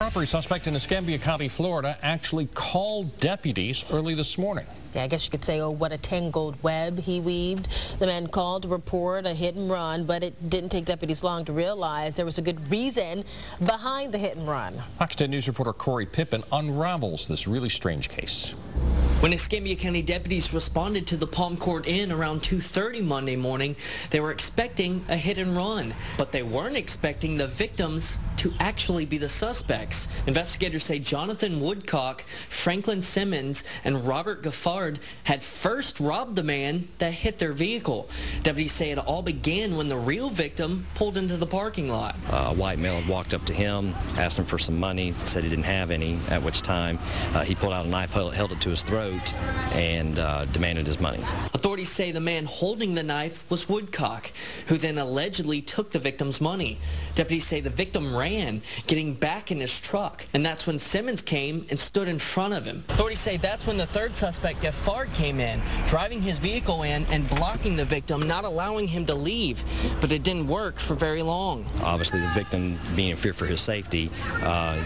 Robbery suspect in Escambia County, Florida, actually called deputies early this morning. Yeah, I guess you could say, oh, what a tangled web he weaved. The man called to report a hit and run, but it didn't take deputies long to realize there was a good reason behind the hit and run. Fox 10 News reporter Corey Pippen unravels this really strange case. When Escambia County deputies responded to the Palm Court Inn around 2:30 Monday morning, they were expecting a hit and run, but they weren't expecting the victims to actually be the suspects. Investigators say Jonathan Woodcock, Franklin Simmons, and Robert Gaffard had first robbed the man that hit their vehicle. Deputies say it all began when the real victim pulled into the parking lot. A white male had walked up to him, asked him for some money, said he didn't have any, at which time he pulled out a knife, held it to his throat, and demanded his money. Authorities say the man holding the knife was Woodcock, who then allegedly took the victim's money. Deputies say the victim ran, getting back in his truck, and that's when Simmons came and stood in front of him. Authorities say that's when the third suspect, Gaffard, came in, driving his vehicle in and blocking the victim, not allowing him to leave. But it didn't work for very long. Obviously, the victim, being in fear for his safety,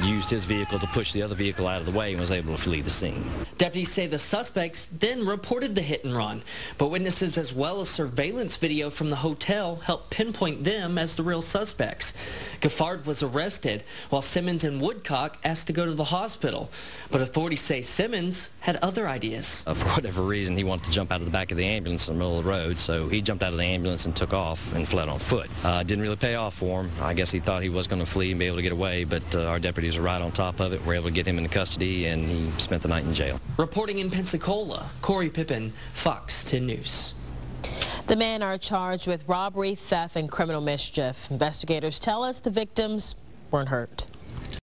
used his vehicle to push the other vehicle out of the way and was able to flee the scene. Deputies say the suspects then reported the hit and run, but witnesses as well as surveillance video from the hotel helped pinpoint them as the real suspects. Gaffard was arrested, while Simmons and Woodcock asked to go to the hospital. But authorities say Simmons had other ideas. For whatever reason, he wanted to jump out of the back of the ambulance in the middle of the road, so he jumped out of the ambulance and took off and fled on foot. Didn't really pay off for him. I guess he thought he was going to flee and be able to get away, but our deputies were right on top of it. Were able to get him into custody, and he spent the night in jail. Reporting in Pensacola, Corey Pippen, Fox 10 News. The men are charged with robbery, theft, and criminal mischief. Investigators tell us the victims weren't hurt.